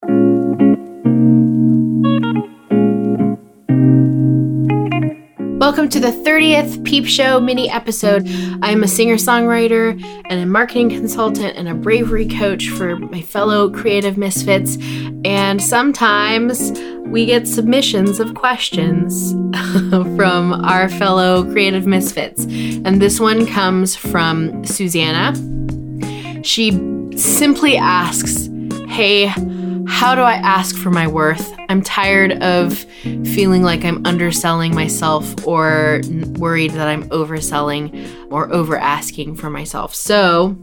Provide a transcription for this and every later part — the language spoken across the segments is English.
Welcome to the 30th Peep Show mini episode. I'm a singer-songwriter and a marketing consultant and a bravery coach for my fellow creative misfits. And sometimes we get submissions of questions from our fellow creative misfits. And this one comes from Susanna. She simply asks, "Hey, how do I ask for my worth? I'm tired of feeling like I'm underselling myself or worried that I'm overselling or over asking for myself." So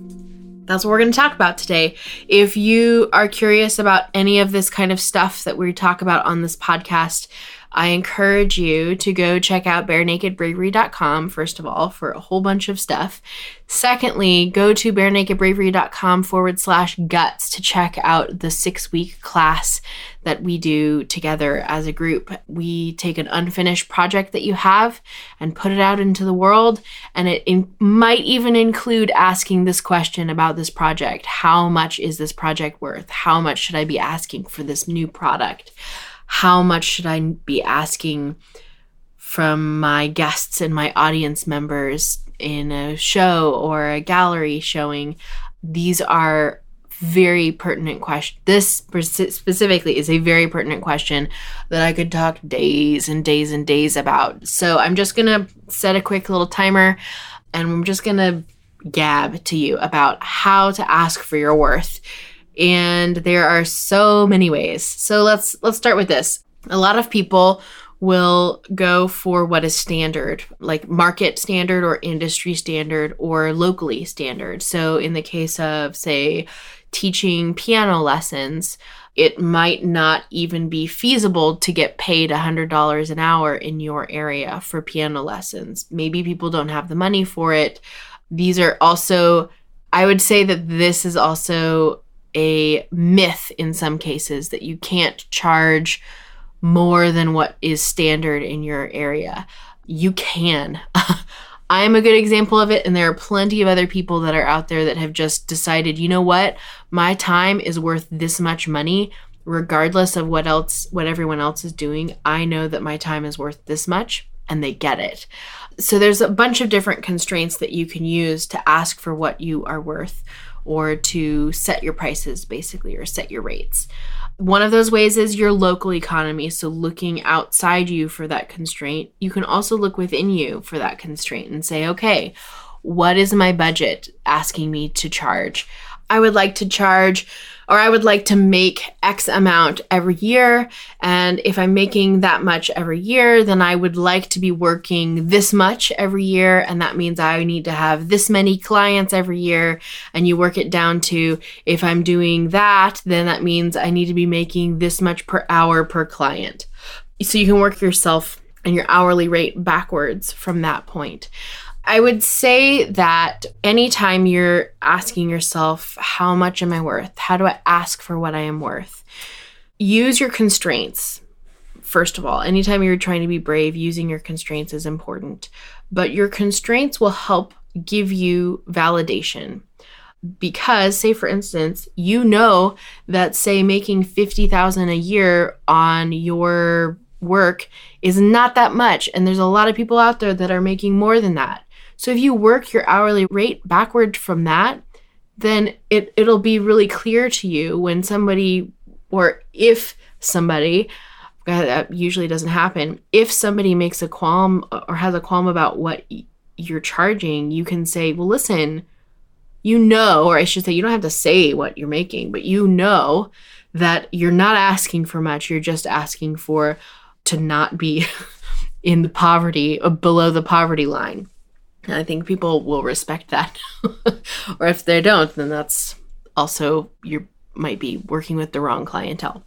that's what we're going to talk about today. If you are curious about any of this kind of stuff that we talk about on this podcast, I encourage you to go check out BareNakedBravery.com, first of all, for a whole bunch of stuff. Secondly, go to BareNakedBravery.com/guts to check out the 6-week class that we do together as a group. We take an unfinished project that you have and put it out into the world, and it might even include asking this question about this project. How much is this project worth? How much should I be asking for this new product? How much should I be asking from my guests and my audience members in a show or a gallery showing? These are very pertinent questions. This specifically is a very pertinent question that I could talk days and days and days about. So I'm just going to set a quick little timer, and I'm just going to gab to you about how to ask for your worth. And there are so many ways. So let's start with this. A lot of people will go for what is standard, like market standard or industry standard or locally standard. So in the case of, say, teaching piano lessons, it might not even be feasible to get paid $100 an hour in your area for piano lessons. Maybe people don't have the money for it. These are also, I would say that this is also a myth in some cases, that you can't charge more than what is standard in your area. You can. I am a good example of it, and there are plenty of other people that are out there that have just decided, you know what, my time is worth this much money, regardless of what everyone else is doing. I know that my time is worth this much, and they get it. So there's a bunch of different constraints that you can use to ask for what you are worth, or to set your prices, basically, or set your rates. One of those ways is your local economy. So looking outside you for that constraint. You can also look within you for that constraint and say, okay, what is my budget asking me to charge? I would like to charge, or I would like to make X amount every year. And if I'm making that much every year, then I would like to be working this much every year. And that means I need to have this many clients every year. And you work it down to, if I'm doing that, then that means I need to be making this much per hour per client. So you can work yourself and your hourly rate backwards from that point. I would say that anytime you're asking yourself, how much am I worth? How do I ask for what I am worth? Use your constraints. First of all, anytime you're trying to be brave, using your constraints is important. But your constraints will help give you validation. Because, say for instance, you know that, say, making $50,000 a year on your work is not that much. And there's a lot of people out there that are making more than that. So if you work your hourly rate backward from that, then it'll be really clear to you when somebody, or if somebody, that usually doesn't happen, if somebody makes a qualm or has a qualm about what you're charging, you can say, well, listen, you know, or I should say, you don't have to say what you're making, but you know that you're not asking for much. You're just asking for to not be in the poverty or below the poverty line. And I think people will respect that. Or if they don't, then that's also, you might be working with the wrong clientele.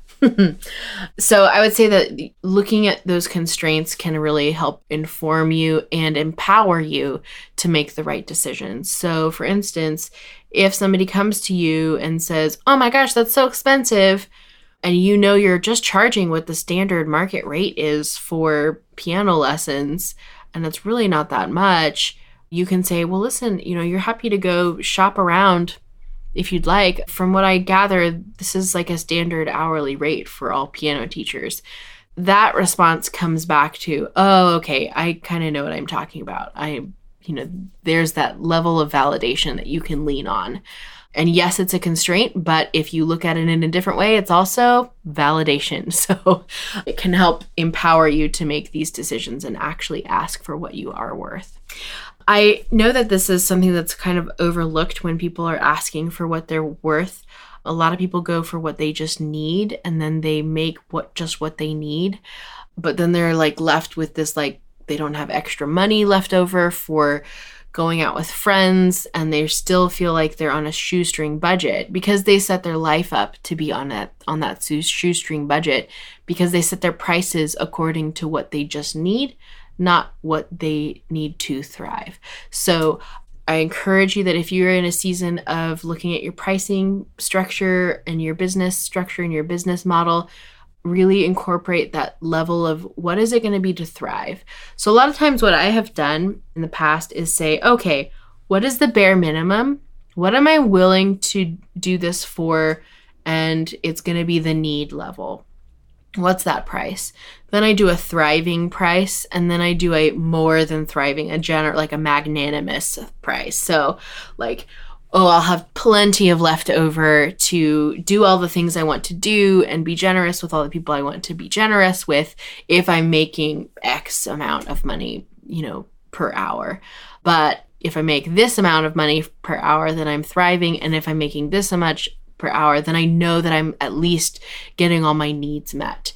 So I would say that looking at those constraints can really help inform you and empower you to make the right decisions. So for instance, if somebody comes to you and says, oh my gosh, that's so expensive, and you know you're just charging what the standard market rate is for piano lessons, and it's really not that much, you can say, well, listen, you're happy to go shop around if you'd like. From what I gather, this is like a standard hourly rate for all piano teachers. That response comes back to, oh, okay, I kind of know what I'm talking about. There's that level of validation that you can lean on. And yes, it's a constraint, but if you look at it in a different way, it's also validation. So it can help empower you to make these decisions and actually ask for what you are worth. I know that this is something that's kind of overlooked when people are asking for what they're worth. A lot of people go for what they just need, and then they make what they need. But then they're like left with this, like, they don't have extra money left over for going out with friends, and they still feel like they're on a shoestring budget because they set their life up to be on that shoestring budget, because they set their prices according to what they just need, not what they need to thrive. So I encourage you that if you're in a season of looking at your pricing structure and your business structure and your business model, really incorporate that level of what is it going to be to thrive. So a lot of times what I have done in the past is say, okay, what is the bare minimum? What am I willing to do this for? And it's going to be the need level. What's that price? Then I do a thriving price, and then I do a more than thriving, like a magnanimous price. So like, oh, I'll have plenty of leftover to do all the things I want to do and be generous with all the people I want to be generous with if I'm making X amount of money, per hour. But if I make this amount of money per hour, then I'm thriving. And if I'm making this much per hour, then I know that I'm at least getting all my needs met.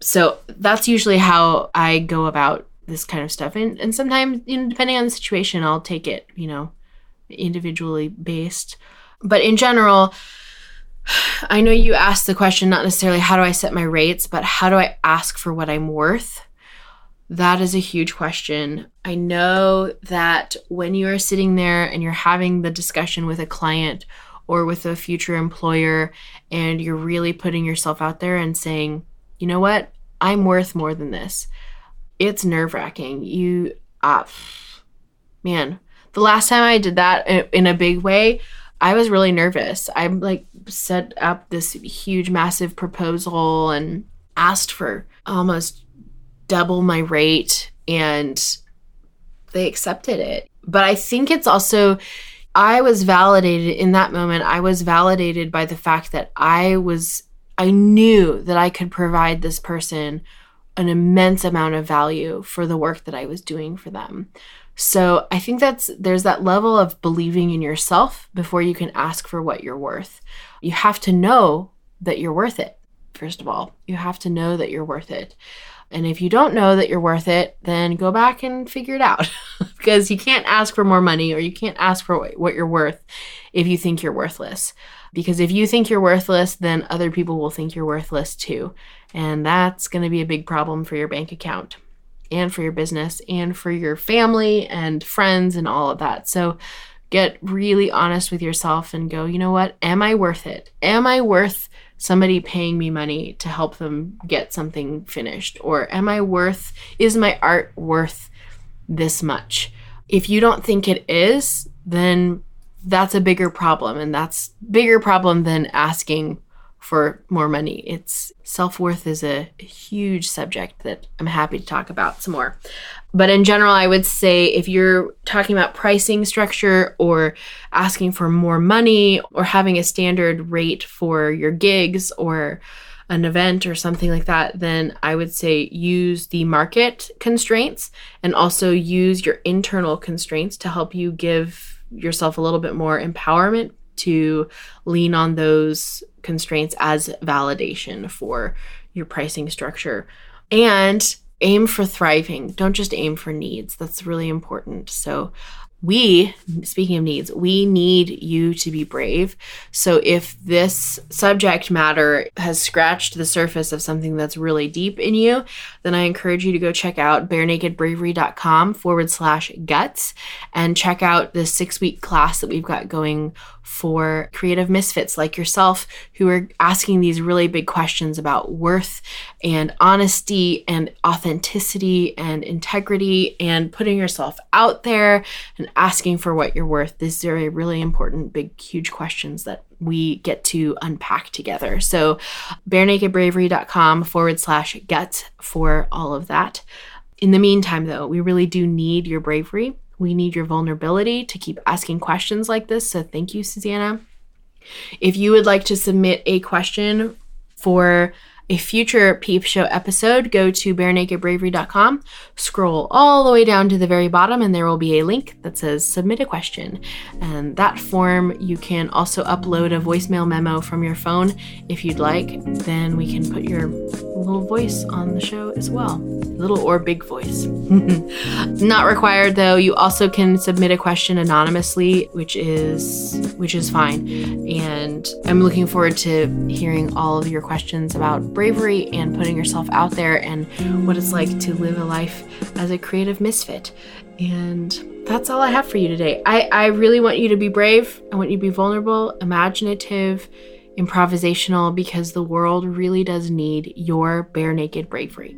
So that's usually how I go about this kind of stuff. And sometimes, depending on the situation, I'll take it, individually based. But in general, I know you asked the question, not necessarily how do I set my rates, but how do I ask for what I'm worth? That is a huge question. I know that when you are sitting there and you're having the discussion with a client or with a future employer, and you're really putting yourself out there and saying, you know what, I'm worth more than this. It's nerve-wracking. Man, the last time I did that in a big way, I was really nervous. I set up this huge, massive proposal and asked for almost double my rate, and they accepted it. But I think it's also, I was validated in that moment. I was validated by the fact that I knew that I could provide this person an immense amount of value for the work that I was doing for them. So I think there's that level of believing in yourself before you can ask for what you're worth. You have to know that you're worth it. First of all, you have to know that you're worth it. And if you don't know that you're worth it, then go back and figure it out because you can't ask for more money, or you can't ask for what you're worth if you think you're worthless. Because if you think you're worthless, then other people will think you're worthless too. And that's going to be a big problem for your bank account and for your business and for your family and friends and all of that. So get really honest with yourself and go, you know what? Am I worth it? Am I worth somebody paying me money to help them get something finished? Or is my art worth this much? If you don't think it is, then that's a bigger problem. And that's bigger problem than asking for more money. Self-worth is a huge subject that I'm happy to talk about some more. But in general, I would say if you're talking about pricing structure or asking for more money or having a standard rate for your gigs or an event or something like that, then I would say use the market constraints and also use your internal constraints to help you give yourself a little bit more empowerment to lean on those constraints as validation for your pricing structure. And aim for thriving. Don't just aim for needs. That's really important. So speaking of needs, we need you to be brave. So if this subject matter has scratched the surface of something that's really deep in you, then I encourage you to go check out BareNakedBravery.com/guts and check out the 6-week class that we've got going for creative misfits like yourself who are asking these really big questions about worth and honesty and authenticity and integrity and putting yourself out there and asking for what you're worth. These are really important, big, huge questions that we get to unpack together. So BareNakedBravery.com/get for all of that. In the meantime, though, we really do need your bravery. We need your vulnerability to keep asking questions like this. So thank you, Susanna. If you would like to submit a question for a future Peep Show episode, go to BareNakedBravery.com, scroll all the way down to the very bottom, and there will be a link that says submit a question. And that form, you can also upload a voicemail memo from your phone if you'd like. Then we can put your little voice on the show as well. Little or big voice. Not required though. You also can submit a question anonymously, which is fine. And I'm looking forward to hearing all of your questions about bravery and putting yourself out there and what it's like to live a life as a creative misfit. And that's all I have for you today. I really want you to be brave. I want you to be vulnerable, imaginative, improvisational, because the world really does need your bare naked bravery.